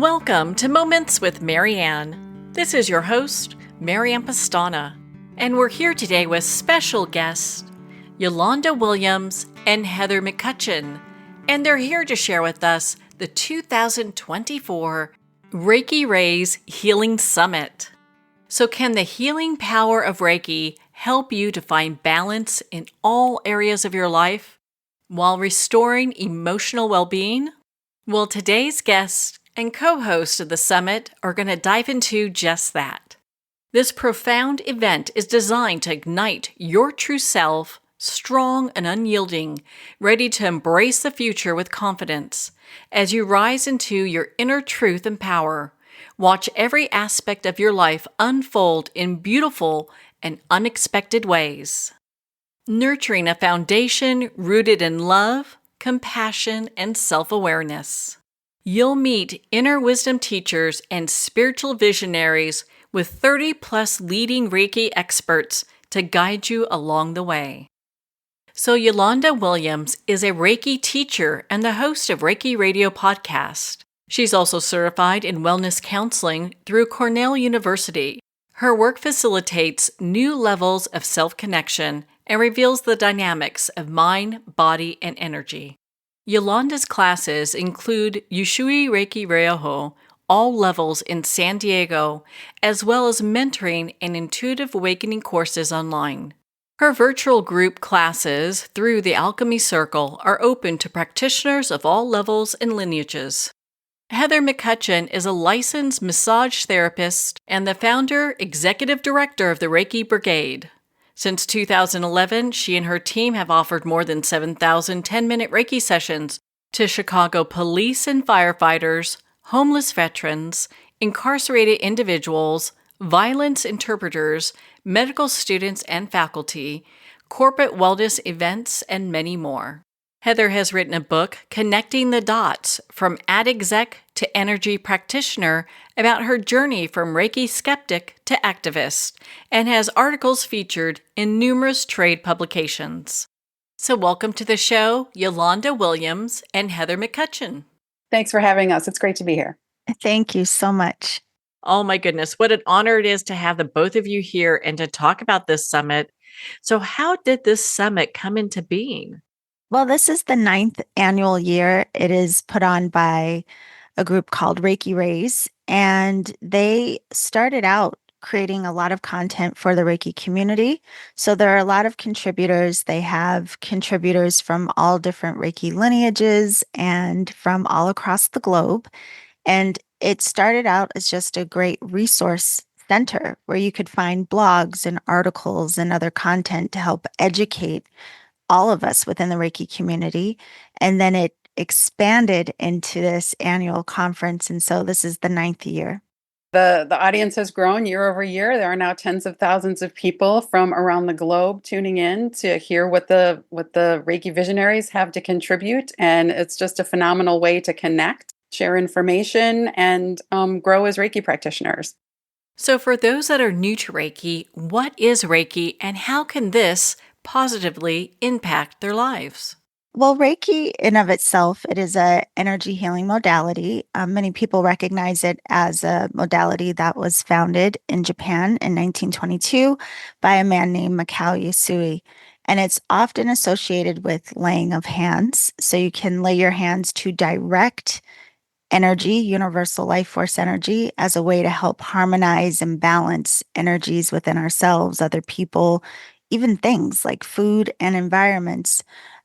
Welcome to Moments with Marianne. This is your host, Marianne Pastana, and we're here today with special guests Yolanda Williams and Heather McCutcheon, and they're here to share with us the 2024 Reiki Rays Healing Summit. So can the healing power of Reiki help you to find balance in all areas of your life while restoring emotional well-being? Well, today's guest and co-host of the summit are going to dive into just that. This profound event is designed to ignite your true self, strong and unyielding, ready to embrace the future with confidence. As you rise into your inner truth and power, watch every aspect of your life unfold in beautiful and unexpected ways. Nurturing a foundation rooted in love, compassion, and self-awareness. You'll meet inner wisdom teachers and spiritual visionaries with 30-plus leading Reiki experts to guide you along the way. So Yolanda Williams is a Reiki teacher and the host of Reiki Radio Podcast. She's also certified in wellness counseling through Cornell University. Her work facilitates new levels of self-connection and reveals the dynamics of mind, body, and energy. Yolanda's classes include Ushui Reiki Ryoho, all levels in San Diego, as well as mentoring and intuitive awakening courses online. Her virtual group classes through the Alchemy Circle are open to practitioners of all levels and lineages. Heather McCutcheon is a licensed massage therapist and the founder, executive director of the Reiki Brigade. Since 2011, she and her team have offered more than 7,000 10-minute Reiki sessions to Chicago police and firefighters, homeless veterans, incarcerated individuals, violence interpreters, medical students and faculty, corporate wellness events, and many more. Heather has written a book, Connecting the Dots, from ad exec to energy practitioner, about her journey from Reiki skeptic to activist, and has articles featured in numerous trade publications. So welcome to the show, Yolanda Williams and Heather McCutcheon. Thanks for having us. It's great to be here. Thank you so much. Oh my goodness, what an honor it is to have the both of you here and to talk about this summit. So how did this summit come into being? Well, this is the 9th annual year. It is put on by a group called Reiki Rays, and they started out creating a lot of content for the Reiki community. So there are a lot of contributors. They have contributors from all different Reiki lineages and from all across the globe. And it started out as just a great resource center where you could find blogs and articles and other content to help educate all of us within the Reiki community. And then it expanded into this annual conference. And so this is the 9th year. The audience has grown year over year. There are now tens of thousands of people from around the globe tuning in to hear what the Reiki visionaries have to contribute. And it's just a phenomenal way to connect, share information, and grow as Reiki practitioners. So for those that are new to Reiki, what is Reiki and how can this positively impact their lives? Well, Reiki in of itself, it is a energy healing modality. Many people recognize it as a modality that was founded in Japan in 1922 by a man named McCutcheon. And it's often associated with laying of hands. So you can lay your hands to direct energy, universal life force energy, as a way to help harmonize and balance energies within ourselves, other people, even things like food and environments.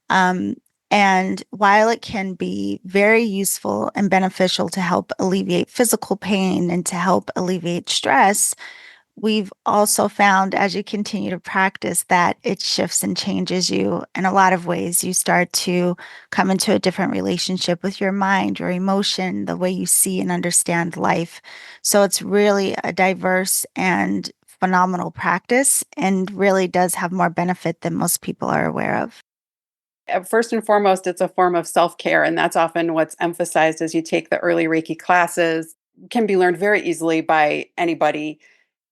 And while it can be very useful and beneficial to help alleviate physical pain and to help alleviate stress, we've also found as you continue to practice that it shifts and changes you in a lot of ways. You start to come into a different relationship with your mind, your emotion, the way you see and understand life. So it's really a diverse and phenomenal practice and really does have more benefit than most people are aware of. First and foremost, it's a form of self-care, and that's often what's emphasized as you take the early Reiki classes. Can be learned very easily by anybody.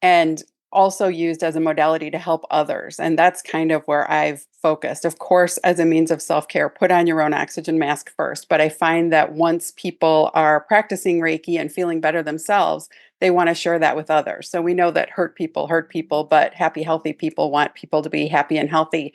And also used as a modality to help others. And that's kind of where I've focused. Of course, as a means of self care, put on your own oxygen mask first. But I find that once people are practicing Reiki and feeling better themselves, they want to share that with others. So we know that hurt people, but happy, healthy people want people to be happy and healthy.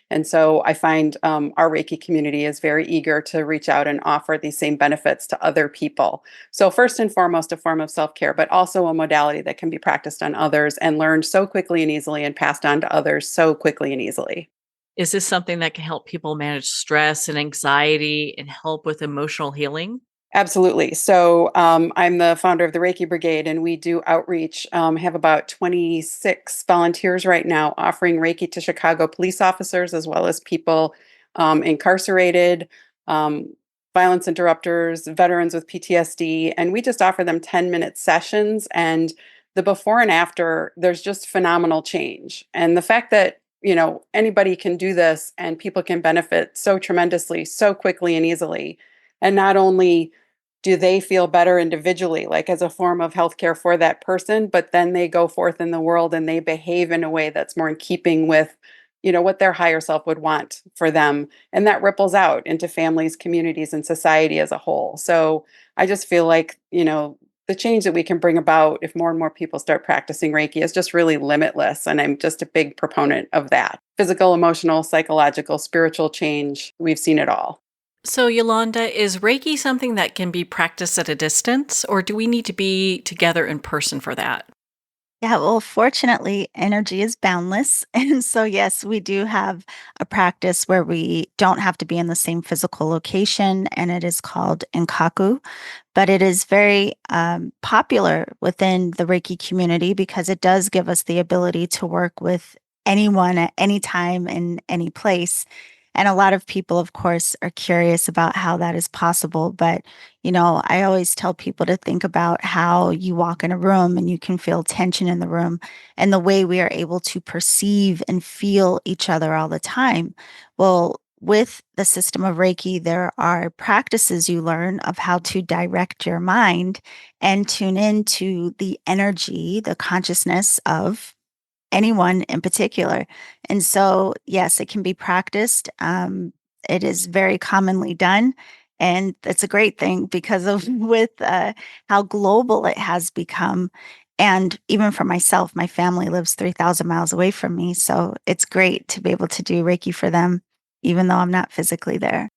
And so I find our Reiki community is very eager to reach out and offer these same benefits to other people. So, first and foremost, a form of self care, but also a modality that can be practiced on others and learned so quickly and easily and passed on to others so quickly and easily. Is this something that can help people manage stress and anxiety and help with emotional healing? Absolutely. So I'm the founder of the Reiki Brigade, and we do outreach. Have about 26 volunteers right now offering Reiki to Chicago police officers as well as people incarcerated, um, violence interrupters, veterans with PTSD, and we just offer them 10-minute sessions. And the before and after, there's just phenomenal change. And the fact that anybody can do this and people can benefit so tremendously, so quickly and easily, and not only do they feel better individually, like as a form of healthcare for that person, but then they go forth in the world and they behave in a way that's more in keeping with, what their higher self would want for them. And that ripples out into families, communities, and society as a whole. So I just feel like, the change that we can bring about if more and more people start practicing Reiki is just really limitless. And I'm just a big proponent of that. Physical, emotional, psychological, spiritual change. We've seen it all. So, Yolanda, is Reiki something that can be practiced at a distance, or do we need to be together in person for that? Yeah, well, fortunately, energy is boundless. And so, yes, we do have a practice where we don't have to be in the same physical location, and it is called Enkaku. But it is very popular within the Reiki community because it does give us the ability to work with anyone at any time in any place. And a lot of people, of course, are curious about how that is possible. But, I always tell people to think about how you walk in a room and you can feel tension in the room and the way we are able to perceive and feel each other all the time. Well, with the system of Reiki, there are practices you learn of how to direct your mind and tune into the energy, the consciousness of anyone in particular. And so, yes, it can be practiced. It is very commonly done. And that's a great thing because of with how global it has become. And even for myself, my family lives 3,000 miles away from me. So it's great to be able to do Reiki for them, even though I'm not physically there.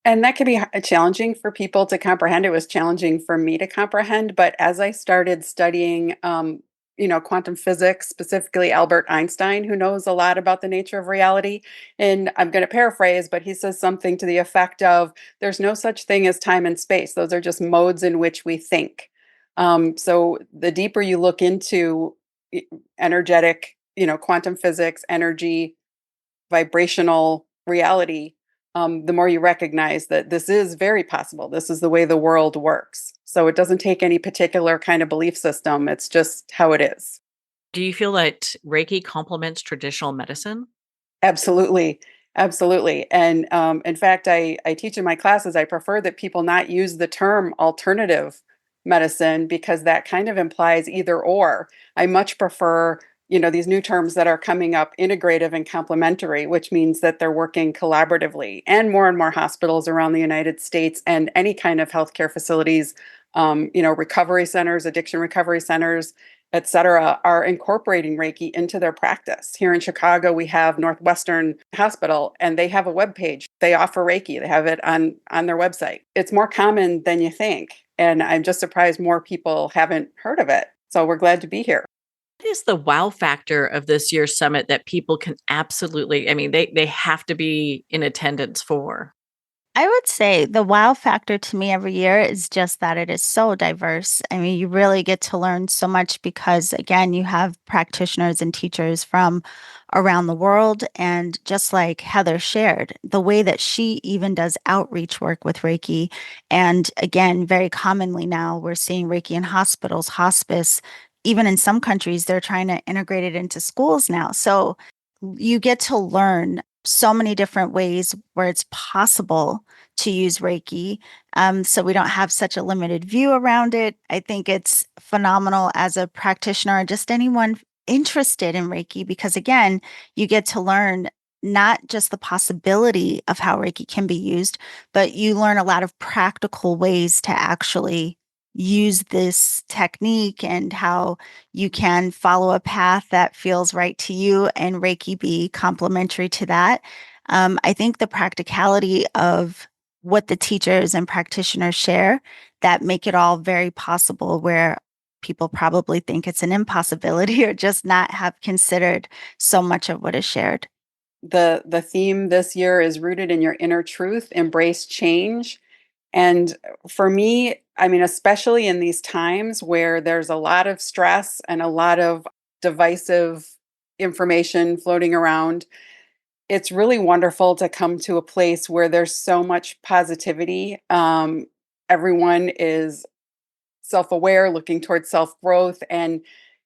And that can be challenging for people to comprehend. It was challenging for me to comprehend, but as I started studying, quantum physics, specifically Albert Einstein, who knows a lot about the nature of reality, and I'm going to paraphrase, but he says something to the effect of, "There's no such thing as time and space; those are just modes in which we think." So the deeper you look into e- energetic, quantum physics, energy, vibrational reality, the more you recognize that this is very possible. This is the way the world works. So it doesn't take any particular kind of belief system. It's just how it is. Do you feel that Reiki complements traditional medicine? Absolutely. Absolutely. And in fact, I teach in my classes, I prefer that people not use the term alternative medicine because that kind of implies either or. I much prefer, these new terms that are coming up, integrative and complementary, which means that they're working collaboratively. And more hospitals around the United States and any kind of healthcare facilities, recovery centers, addiction recovery centers, et cetera, are incorporating Reiki into their practice. Here in Chicago, we have Northwestern Hospital, and they have a web page. They offer Reiki. They have it on their website. It's more common than you think, and I'm just surprised more people haven't heard of it. So we're glad to be here. What is the wow factor of this year's summit that people can absolutely, I mean, they have to be in attendance for? I would say the wow factor to me every year is just that it is so diverse. I mean, you really get to learn so much because, again, you have practitioners and teachers from around the world. And just like Heather shared, the way that she even does outreach work with Reiki. And again, very commonly now, we're seeing Reiki in hospitals, hospice. Even in some countries, they're trying to integrate it into schools now. So you get to learn so many different ways where it's possible to use Reiki. So we don't have such a limited view around it. I think it's phenomenal as a practitioner, or just anyone interested in Reiki because, again, you get to learn not just the possibility of how Reiki can be used, but you learn a lot of practical ways to actually use this technique and how you can follow a path that feels right to you and Reiki be complementary to that. I think the practicality of what the teachers and practitioners share that make it all very possible, where people probably think it's an impossibility or just not have considered so much of what is shared. The theme this year is rooted in your inner truth, embrace change. And for me, I mean, especially in these times where there's a lot of stress and a lot of divisive information floating around, it's really wonderful to come to a place where there's so much positivity. Everyone is self-aware, looking towards self-growth. And,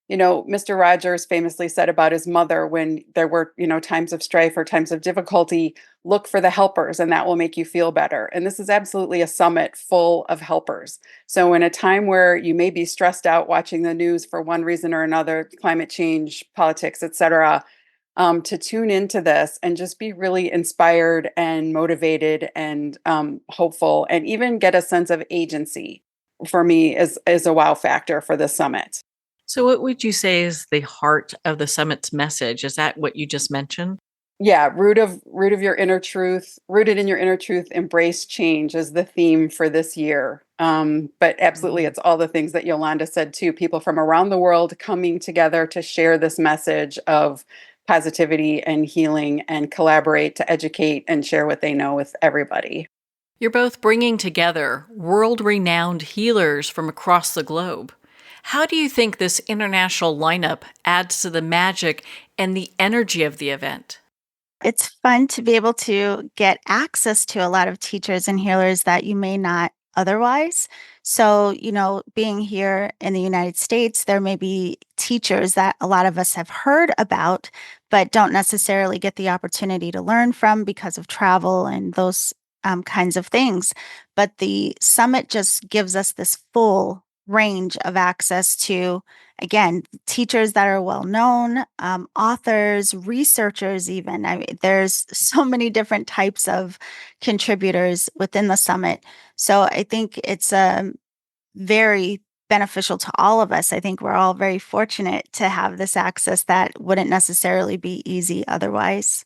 Mr. Rogers famously said about his mother when there were, times of strife or times of difficulty, look for the helpers and that will make you feel better. And this is absolutely a summit full of helpers. So in a time where you may be stressed out watching the news for one reason or another, climate change, politics, etc., to tune into this and just be really inspired and motivated and hopeful and even get a sense of agency for me is a wow factor for this summit. So, what would you say is the heart of the summit's message? Is that what you just mentioned? Yeah, root of your inner truth, rooted in your inner truth, embrace change is the theme for this year. But absolutely, it's all the things that Yolanda said too. People from around the world coming together to share this message of positivity and healing and collaborate to educate and share what they know with everybody. You're both bringing together world-renowned healers from across the globe. How do you think this international lineup adds to the magic and the energy of the event? It's fun to be able to get access to a lot of teachers and healers that you may not otherwise. So, being here in the United States, there may be teachers that a lot of us have heard about, but don't necessarily get the opportunity to learn from because of travel and those kinds of things. But the summit just gives us this full range of access to, again, teachers that are well known, authors, researchers, even. I mean, there's so many different types of contributors within the summit. So I think it's very beneficial to all of us. I think we're all very fortunate to have this access that wouldn't necessarily be easy otherwise.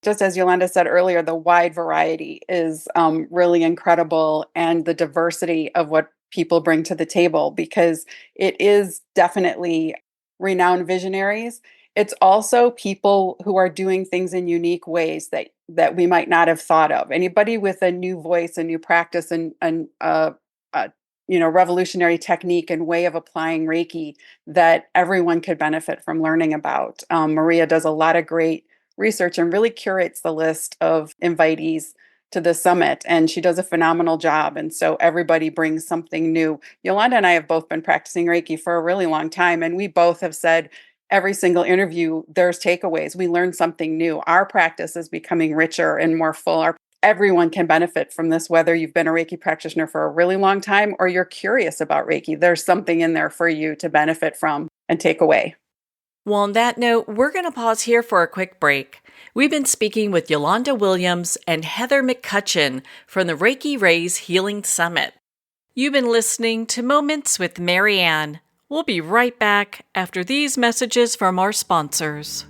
Just as Yolanda said earlier, the wide variety is really incredible, and the diversity of what people bring to the table, because it is definitely renowned visionaries. It's also people who are doing things in unique ways that we might not have thought of. Anybody with a new voice, a new practice, and revolutionary technique and way of applying Reiki that everyone could benefit from learning about. Maria does a lot of great research and really curates the list of invitees to the summit, and she does a phenomenal job. And so everybody brings something new. Yolanda and I have both been practicing Reiki for a really long time, and we both have said every single interview, there's takeaways. We learn something new. Our practice is becoming richer and more full. Everyone can benefit from this, whether you've been a Reiki practitioner for a really long time or you're curious about Reiki. There's something in there for you to benefit from and take away. Well, on that note, we're going to pause here for a quick break. We've been speaking with Yolanda Williams and Heather McCutcheon from the Reiki Rays Healing Summit. You've been listening to Moments with Mary Ann. We'll be right back after these messages from our sponsors.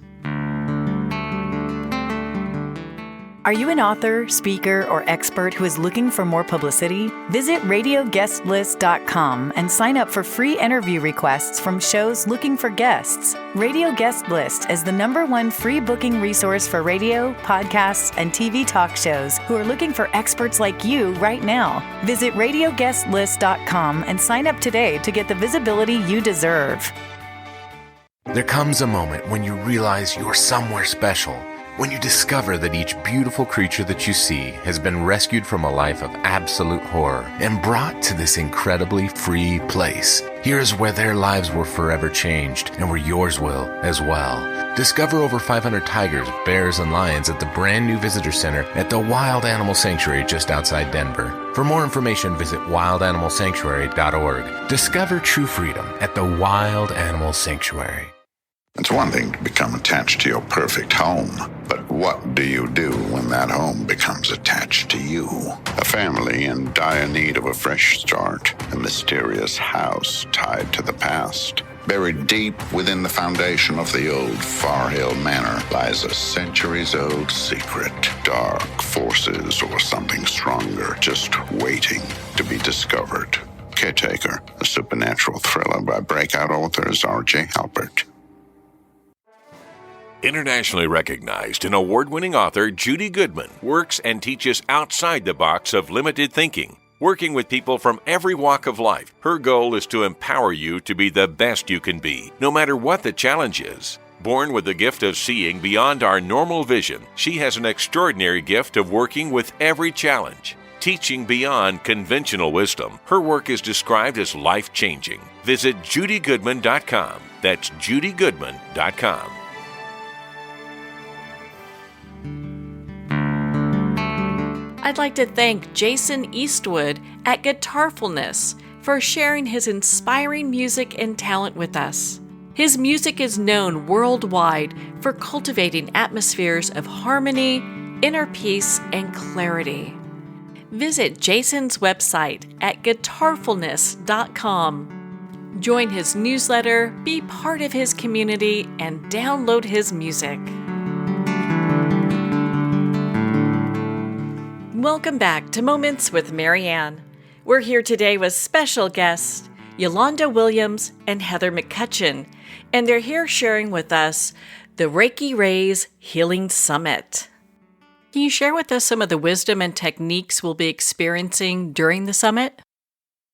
Are you an author, speaker, or expert who is looking for more publicity? Visit radioguestlist.com and sign up for free interview requests from shows looking for guests. Radio Guest List is the #1 free booking resource for radio, podcasts, and TV talk shows who are looking for experts like you right now. Visit radioguestlist.com and sign up today to get the visibility you deserve. There comes a moment when you realize you're somewhere special. When you discover that each beautiful creature that you see has been rescued from a life of absolute horror and brought to this incredibly free place. Here's where their lives were forever changed and where yours will as well. Discover over 500 tigers, bears, and lions at the brand new visitor center at the Wild Animal Sanctuary just outside Denver. For more information, visit wildanimalsanctuary.org. Discover true freedom at the Wild Animal Sanctuary. It's one thing to become attached to your perfect home, but what do you do when that home becomes attached to you? A family in dire need of a fresh start, a mysterious house tied to the past. Buried deep within the foundation of the old Far Hill Manor lies a centuries-old secret. Dark forces or something stronger just waiting to be discovered. Caretaker, a supernatural thriller by breakout authors R.J. Halpert. Internationally recognized and award-winning author Judy Goodman works and teaches outside the box of limited thinking. Working with people from every walk of life, her goal is to empower you to be the best you can be, no matter what the challenge is. Born with the gift of seeing beyond our normal vision, she has an extraordinary gift of working with every challenge. Teaching beyond conventional wisdom, her work is described as life-changing. Visit judygoodman.com. That's judygoodman.com. I'd like to thank Jason Eastwood at Guitarfulness for sharing his inspiring music and talent with us. His music is known worldwide for cultivating atmospheres of harmony, inner peace, and clarity. Visit Jason's website at guitarfulness.com. Join his newsletter, be part of his community, and download his music. Welcome back to Moments with Marianne. We're here today with special guests Yolanda Williams and Heather McCutcheon, and they're here sharing with us the Reiki Rays Healing Summit. Can you share with us some of the wisdom and techniques we'll be experiencing during the summit?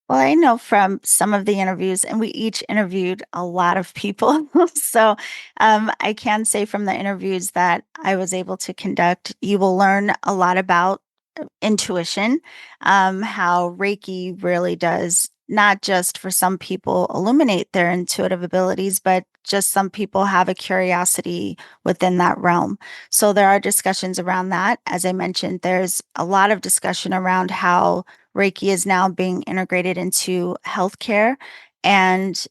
Well, I know from some of the interviews, and we each interviewed a lot of people. So I can say from the interviews that I was able to conduct, you will learn a lot about intuition, how Reiki really does not just for some people illuminate their intuitive abilities, but just some people have a curiosity within that realm. So there are discussions around that. As I mentioned, there's a lot of discussion around how Reiki is now being integrated into healthcare and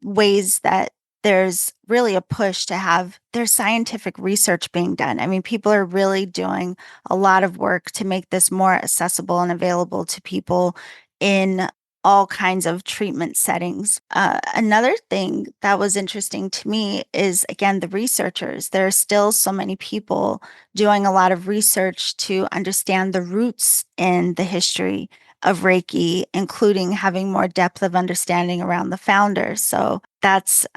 ways that there's really a push to have there's scientific research being done. I mean, people are really doing a lot of work to make this more accessible and available to people in all kinds of treatment settings. Another thing that was interesting to me is, again, the researchers. There are still so many people doing a lot of research to understand the roots in the history of Reiki, including having more depth of understanding around the founders. So that's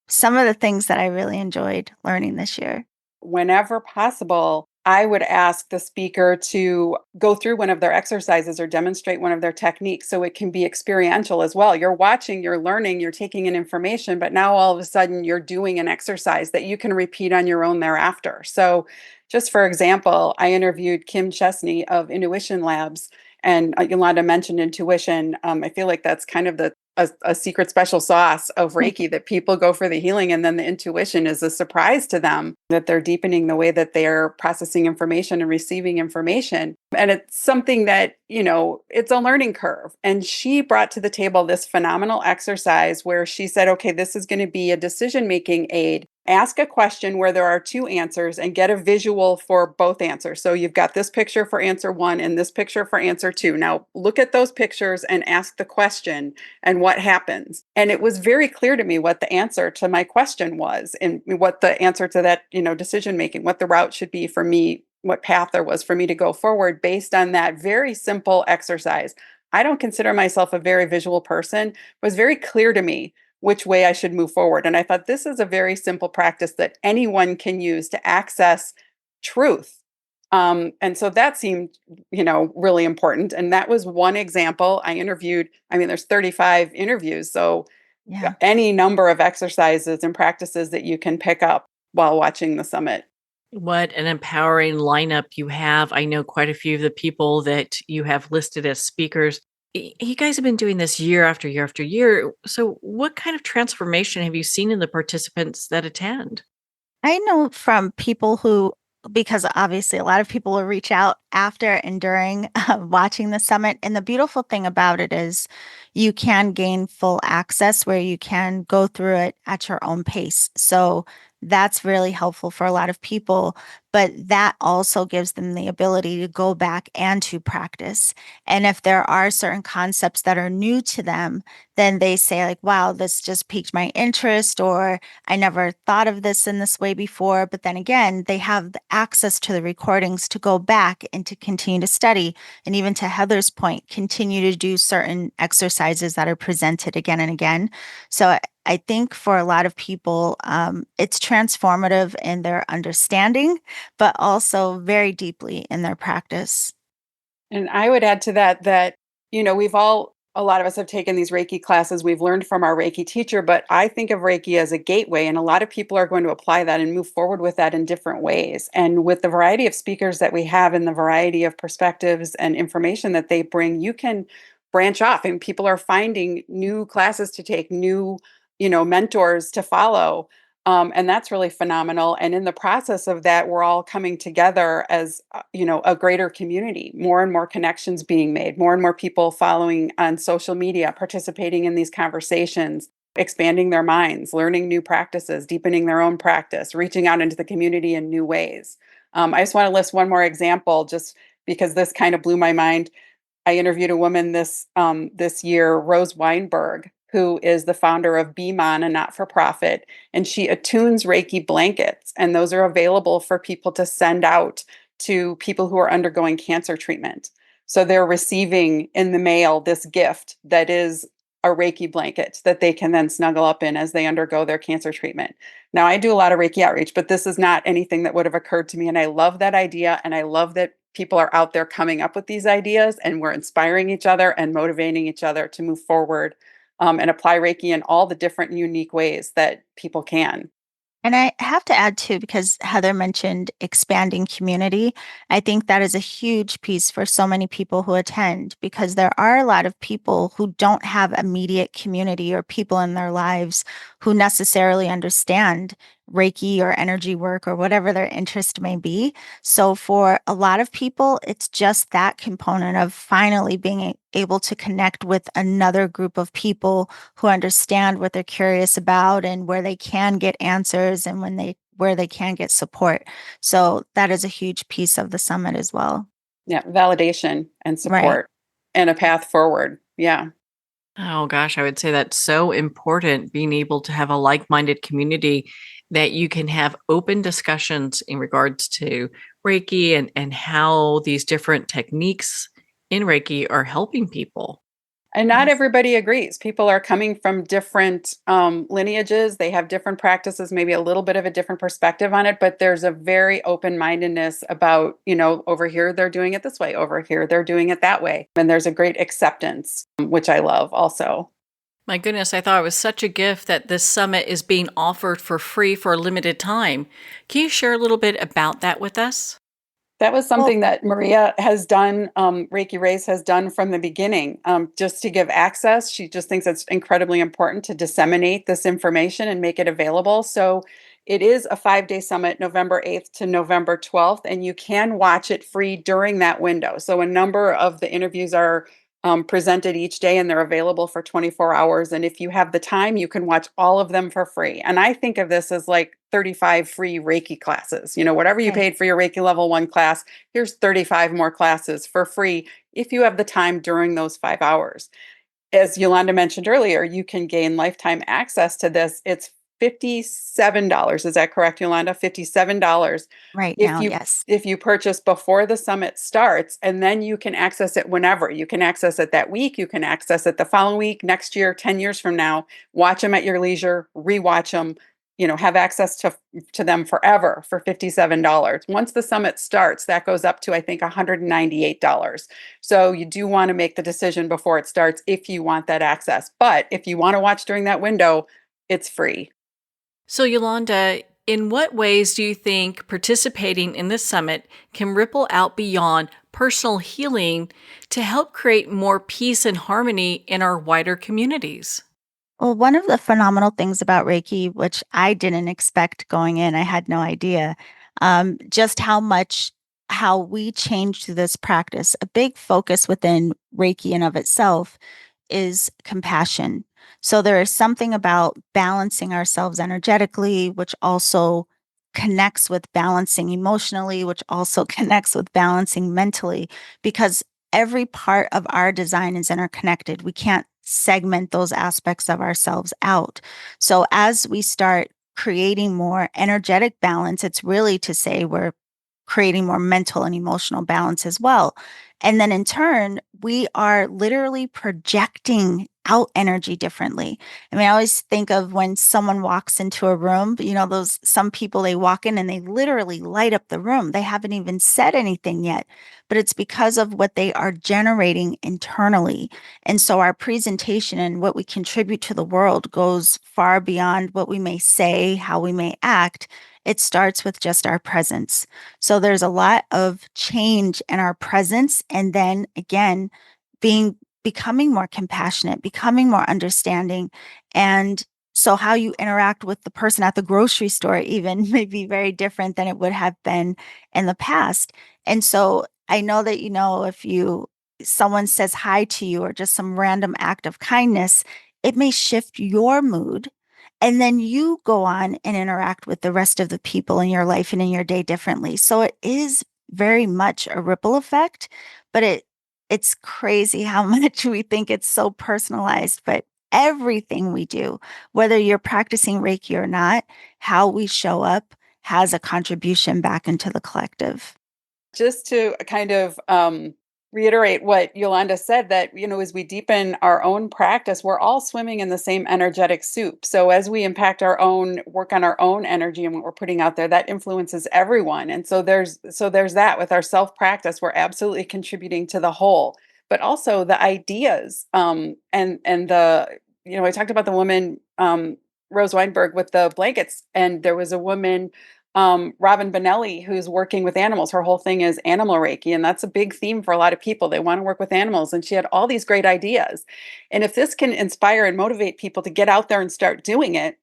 some of the things that I really enjoyed learning this year. Whenever possible, I would ask the speaker to go through one of their exercises or demonstrate one of their techniques so it can be experiential as well. You're watching, you're learning, you're taking in information, but now all of a sudden you're doing an exercise that you can repeat on your own thereafter. So just for example, I interviewed Kim Chesney of Intuition Labs, and Yolanda mentioned intuition. I feel like that's kind of a secret special sauce of Reiki that people go for the healing, and then the intuition is a surprise to them that they're deepening the way that they're processing information and receiving information. And it's something that, it's a learning curve. And she brought to the table this phenomenal exercise where she said, okay, this is going to be a decision-making aid. Ask a question where there are two answers and get a visual for both answers. So you've got this picture for answer one and this picture for answer two. Now look at those pictures and ask the question and what happens. And it was very clear to me what the answer to my question was and what the answer to that, decision making, what the route should be for me, what path there was for me to go forward based on that very simple exercise. I don't consider myself a very visual person. It was very clear to me which way I should move forward. And I thought this is a very simple practice that anyone can use to access truth. And so that seemed, really important. And that was one example. I interviewed, there's 35 interviews. So Yeah. any number of exercises and practices that you can pick up while watching the summit. What an empowering lineup you have. I know quite a few of the people that you have listed as speakers. You guys have been doing this year after year after year. So what kind of transformation have you seen in the participants that attend? I know from people because obviously a lot of people will reach out after and during watching the summit. And the beautiful thing about it is you can gain full access where you can go through it at your own pace. So that's really helpful for a lot of people. But that also gives them the ability to go back and to practice. And if there are certain concepts that are new to them, then they say, like, wow, this just piqued my interest, or I never thought of this in this way before. But then again, they have the access to the recordings to go back and to continue to study. And even to Heather's point, continue to do certain exercises that are presented again and again. So I think for a lot of people, it's transformative in their understanding, but also very deeply in their practice. And I would add to that, a lot of us have taken these Reiki classes. We've learned from our Reiki teacher, but I think of Reiki as a gateway, and a lot of people are going to apply that and move forward with that in different ways. And with the variety of speakers that we have and the variety of perspectives and information that they bring, you can branch off, and people are finding new classes to take, new, mentors to follow. And that's really phenomenal. And in the process of that, we're all coming together as, a greater community, more and more connections being made, more and more people following on social media, participating in these conversations, expanding their minds, learning new practices, deepening their own practice, reaching out into the community in new ways. I just want to list one more example, just because this kind of blew my mind. I interviewed a woman this year, Rose Weinberg, who is the founder of BMON, a not-for-profit, and she attunes Reiki blankets, and those are available for people to send out to people who are undergoing cancer treatment. So they're receiving in the mail this gift that is a Reiki blanket that they can then snuggle up in as they undergo their cancer treatment. Now, I do a lot of Reiki outreach, but this is not anything that would have occurred to me, and I love that idea, and I love that people are out there coming up with these ideas, and we're inspiring each other and motivating each other to move forward, and apply Reiki in all the different unique ways that people can. And I have to add too, because Heather mentioned expanding community. I think that is a huge piece for so many people who attend, because there are a lot of people who don't have immediate community or people in their lives who necessarily understand Reiki or energy work or whatever their interest may be. So for a lot of people, it's just that component of finally being able to connect with another group of people who understand what they're curious about and where they can get answers and where they can get support. So that is a huge piece of the summit as well. Yeah, validation and Right. support and a path forward. Yeah. Oh gosh, I would say that's so important, being able to have a like-minded community that you can have open discussions in regards to Reiki and how these different techniques in Reiki are helping people. And not Yes. everybody agrees. People are coming from different lineages. They have different practices, maybe a little bit of a different perspective on it, but there's a very open mindedness about, over here they're doing it this way, over here they're doing it that way. And there's a great acceptance, which I love also. My goodness, I thought it was such a gift that this summit is being offered for free for a limited time. Can you share a little bit about that with us? That was Well, something that Maria has done, Reiki Rays has done from the beginning, just to give access. She just thinks it's incredibly important to disseminate this information and make it available. So it is a 5-day summit, November 8th to November 12th, and you can watch it free during that window. So a number of the interviews are presented each day, and they're available for 24 hours. And if you have the time, you can watch all of them for free. And I think of this as like 35 free Reiki classes. Whatever you right. paid for your Reiki level 1 class, here's 35 more classes for free if you have the time during those 5 hours. As Yolanda mentioned earlier, you can gain lifetime access to this. It's $57. Is that correct, Yolanda? $57 Right if now, you yes. if you purchase before the summit starts, and then you can access it whenever. You can access it that week, you can access it the following week, next year, 10 years from now. Watch them at your leisure, rewatch them, have access to them forever for $57. Once the summit starts, that goes up to, I think, $198. So you do want to make the decision before it starts if you want that access. But if you want to watch during that window, it's free. So, Yolanda, in what ways do you think participating in this summit can ripple out beyond personal healing to help create more peace and harmony in our wider communities? Well, one of the phenomenal things about Reiki, which I didn't expect going in, I had no idea, just how we change through this practice. A big focus within Reiki in of itself is compassion. So there is something about balancing ourselves energetically, which also connects with balancing emotionally, which also connects with balancing mentally, because every part of our design is interconnected. We can't segment those aspects of ourselves out. So as we start creating more energetic balance, it's really to say we're creating more mental and emotional balance as well. And then in turn, we are literally projecting out energy differently. I mean, I always think of when someone walks into a room, those some people, they walk in and they literally light up the room. They haven't even said anything yet, but it's because of what they are generating internally. And so our presentation and what we contribute to the world goes far beyond what we may say, how we may act. It starts with just our presence. So there's a lot of change in our presence. And then again, becoming more compassionate, becoming more understanding. And so how you interact with the person at the grocery store even may be very different than it would have been in the past. And so I know that, if someone says hi to you or just some random act of kindness, it may shift your mood. And then you go on and interact with the rest of the people in your life and in your day differently. So it is very much a ripple effect, but it's crazy how much we think it's so personalized, but everything we do, whether you're practicing Reiki or not, how we show up has a contribution back into the collective. Just to kind of reiterate what Yolanda said, that, as we deepen our own practice, we're all swimming in the same energetic soup. So as we impact work on our own energy and what we're putting out there, that influences everyone. And so there's that with our self practice, we're absolutely contributing to the whole, but also the ideas. And the, I talked about the woman, Rose Weinberg, with the blankets, and there was a woman, Robin Benelli, who's working with animals. Her whole thing is animal Reiki, and that's a big theme for a lot of people. They want to work with animals, and she had all these great ideas. And if this can inspire and motivate people to get out there and start doing it,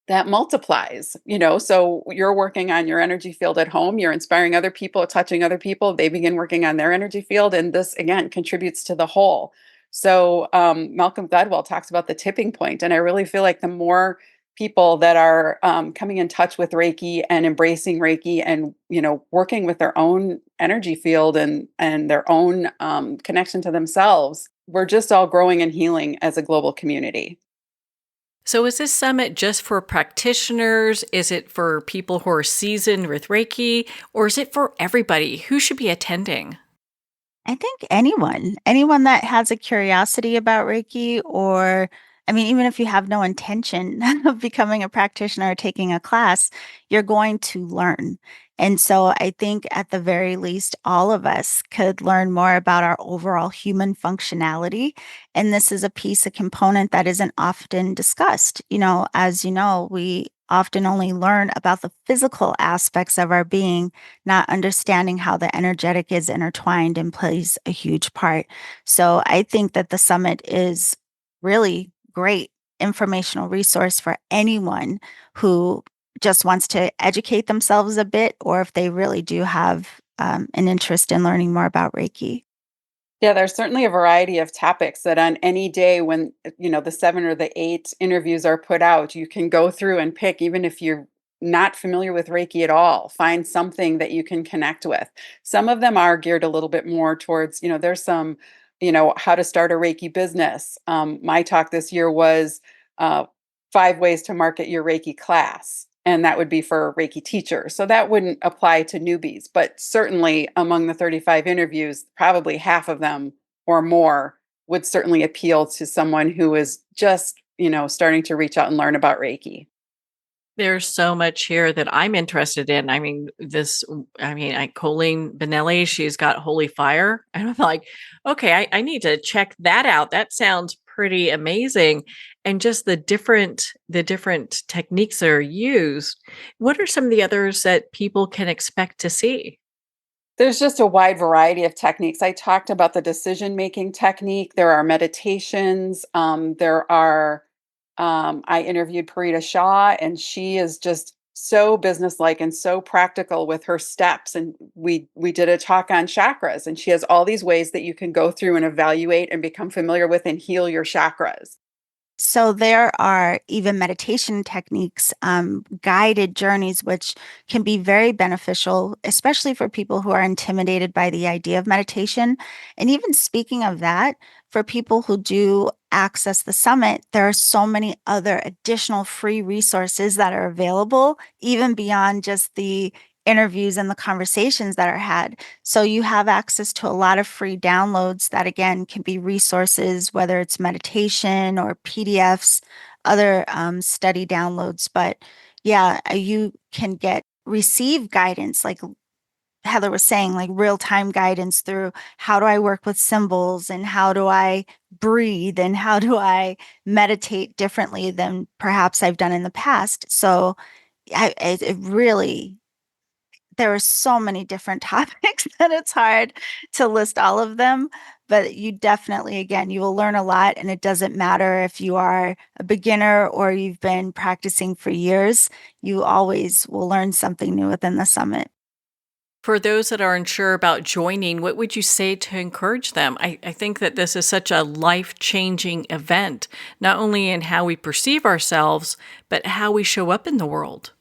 that multiplies, so you're working on your energy field at home, you're inspiring other people, touching other people, they begin working on their energy field, and this again contributes to the whole. So Malcolm Gladwell talks about the tipping point, and I really feel like the more people that are coming in touch with Reiki and embracing Reiki and working with their own energy field and their own connection to themselves, we're just all growing and healing as a global community. So is this summit just for practitioners? Is it for people who are seasoned with Reiki? Or is it for everybody? Who should be attending? I think anyone that has a curiosity about Reiki, or, I mean, even if you have no intention of becoming a practitioner or taking a class, you're going to learn. And so I think at the very least, all of us could learn more about our overall human functionality. And this is a component that isn't often discussed. As you know, we often only learn about the physical aspects of our being, not understanding how the energetic is intertwined and plays a huge part. So I think that the summit is really great informational resource for anyone who just wants to educate themselves a bit, or if they really do have an interest in learning more about Reiki. Yeah, there's certainly a variety of topics that on any day when, the 7 or the 8 interviews are put out, you can go through and pick, even if you're not familiar with Reiki at all, find something that you can connect with. Some of them are geared a little bit more towards, there's some, how to start a Reiki business. My talk this year was 5 ways to market your Reiki class. And that would be for Reiki teachers. So that wouldn't apply to newbies, but certainly among the 35 interviews, probably half of them or more would certainly appeal to someone who is just, starting to reach out and learn about Reiki. There's so much here that I'm interested in. Colleen Benelli, she's got Holy Fire. And I'm like, okay, I need to check that out. That sounds pretty amazing. And just the different techniques that are used. What are some of the others that people can expect to see? There's just a wide variety of techniques. I talked about the decision-making technique. There are meditations. I interviewed Parita Shah, and she is just so businesslike and so practical with her steps. And we did a talk on chakras, and she has all these ways that you can go through and evaluate and become familiar with and heal your chakras. So there are even meditation techniques, guided journeys, which can be very beneficial, especially for people who are intimidated by the idea of meditation. And even speaking of that, for people who do access the summit, there are so many other additional free resources that are available, even beyond just the interviews and the conversations that are had. So you have access to a lot of free downloads that, again, can be resources, whether it's meditation or PDFs, other study downloads. But yeah, you can receive guidance, like Heather was saying, like real time guidance through how do I work with symbols and how do I breathe and how do I meditate differently than perhaps I've done in the past. So it really, there are so many different topics that it's hard to list all of them. But you definitely, again, you will learn a lot. And it doesn't matter if you are a beginner or you've been practicing for years, you always will learn something new within the summit. For those that are unsure about joining, what would you say to encourage them? I think that this is such a life-changing event, not only in how we perceive ourselves, but how we show up in the world.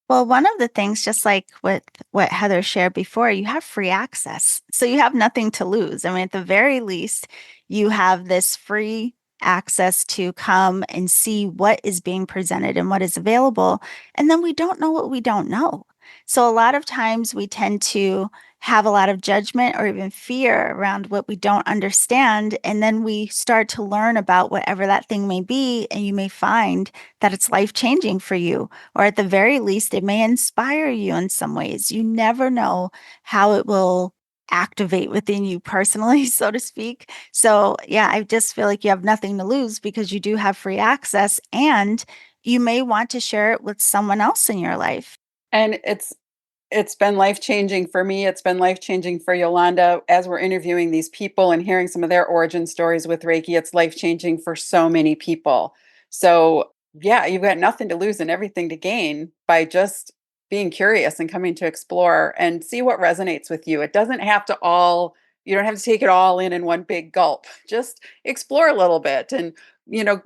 Well, one of the things, just like with what Heather shared before, you have free access. So you have nothing to lose. I mean, at the very least, you have this free access to come and see what is being presented and what is available. And then we don't know what we don't know. So a lot of times we tend to have a lot of judgment or even fear around what we don't understand. And then we start to learn about whatever that thing may be. And you may find that it's life changing for you, or at the very least, it may inspire you in some ways. You never know how it will activate within you personally, so to speak. So, yeah, I just feel like you have nothing to lose because you do have free access and you may want to share it with someone else in your life. And it's been life-changing for me, it's been life-changing for Yolanda. As we're interviewing these people and hearing some of their origin stories with Reiki, it's life-changing for so many people. So, yeah, you've got nothing to lose and everything to gain by just being curious and coming to explore and see what resonates with you. It doesn't have to all You don't have to take it all in one big gulp. Just explore a little bit and,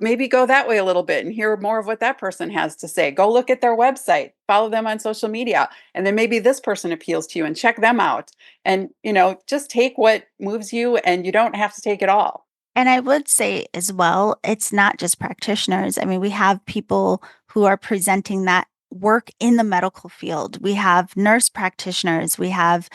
maybe go that way a little bit and hear more of what that person has to say. Go look at their website, follow them on social media, and then maybe this person appeals to you and check them out. And, just take what moves you, and you don't have to take it all. And I would say as well, it's not just practitioners. I mean, we have people who are presenting that work in the medical field. We have nurse practitioners. We have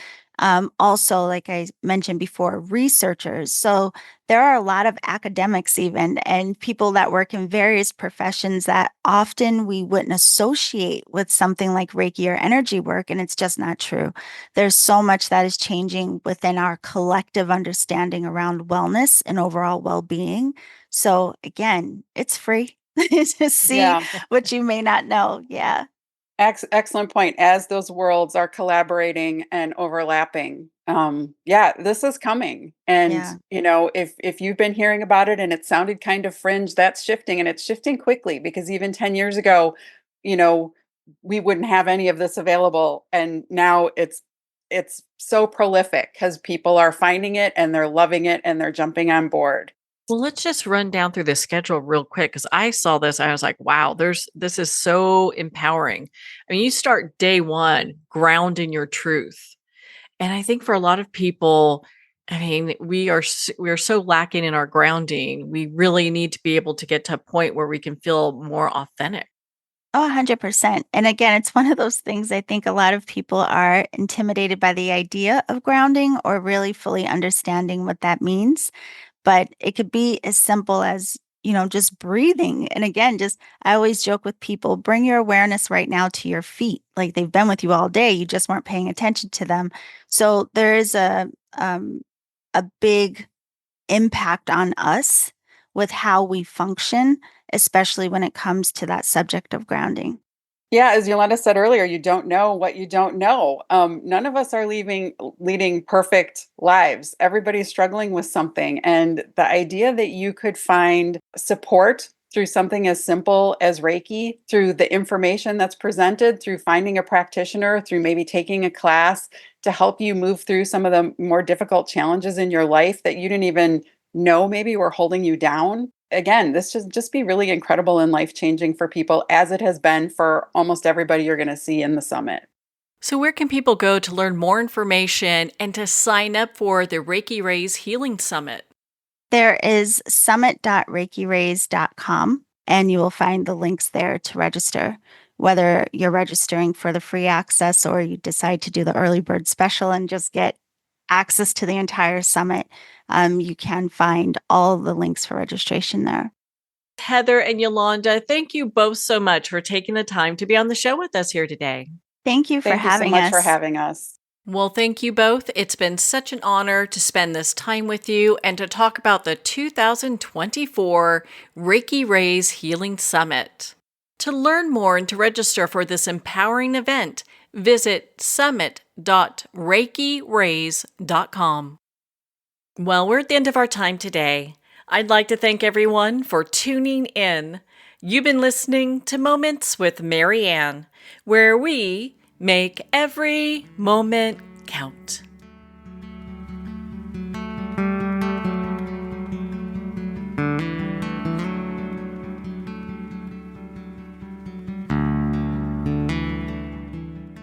also, like I mentioned before, researchers. So there are a lot of academics, even, and people that work in various professions that often we wouldn't associate with something like Reiki or energy work. And it's just not true. There's so much that is changing within our collective understanding around wellness and overall well-being. So again, it's free to see Yeah. what you may not know. Yeah. Excellent point. As those worlds are collaborating and overlapping, yeah, this is coming. And Yeah. if you've been hearing about it and it sounded kind of fringe, that's shifting, and it's shifting quickly, because even 10 years ago, you know, we wouldn't have any of this available, and now it's so prolific because people are finding it and they're loving it and they're jumping on board. Well, let's just run down through the schedule real quick because I saw this. I was like, wow, this is so empowering. I mean, you start day one, ground in your truth. And I think for a lot of people, I mean, we are so lacking in our grounding. We really need to be able to get to a point where we can feel more authentic. Oh, 100%. And again, it's one of those things I think a lot of people are intimidated by the idea of grounding or really fully understanding what that means. But it could be as simple as, just breathing. And again, I always joke with people, bring your awareness right now to your feet. Like they've been with you all day. You just weren't paying attention to them. So there is a big impact on us with how we function, especially when it comes to that subject of grounding. Yeah, as Yolanda said earlier, you don't know what you don't know. None of us are leading perfect lives. Everybody's struggling with something. And the idea that you could find support through something as simple as Reiki, through the information that's presented, through finding a practitioner, through maybe taking a class to help you move through some of the more difficult challenges in your life that you didn't even know maybe were holding you down. Again, this should just be really incredible and life-changing for people, as it has been for almost everybody you're going to see in the summit. So where can people go to learn more information and to sign up for the Reiki Rays Healing Summit? There is summit.reikirays.com, and you will find the links there to register. Whether you're registering for the free access or you decide to do the early bird special and just get access to the entire summit, you can find all the links for registration there. Heather and Yolanda, thank you both so much for taking the time to be on the show with us here today. Thank you for Thank you so having much us. for having us. Well, thank you both. It's been such an honor to spend this time with you and to talk about the 2024 Reiki Rays Healing Summit. To learn more and to register for this empowering event, visit summit.reikirays.com. Well, we're at the end of our time today. I'd like to thank everyone for tuning in. You've been listening to Moments with Mary Ann, where we make every moment count.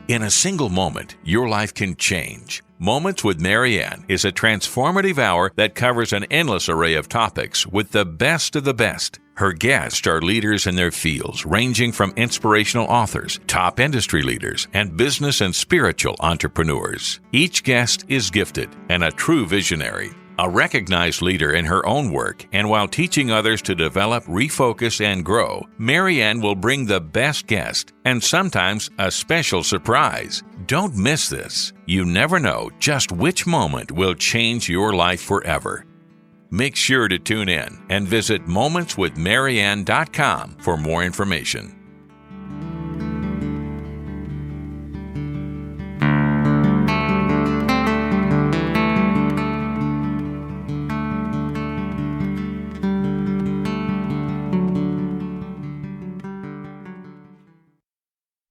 In a single moment, your life can change. Moments with Mary Ann is a transformative hour that covers an endless array of topics with the best of the best. Her guests are leaders in their fields, ranging from inspirational authors, top industry leaders, and business and spiritual entrepreneurs. Each guest is gifted and a true visionary, a recognized leader in her own work, and while teaching others to develop, refocus, and grow, Mary Ann will bring the best guest and sometimes a special surprise. Don't miss this. You never know just which moment will change your life forever. Make sure to tune in and visit momentswithmaryann.com for more information.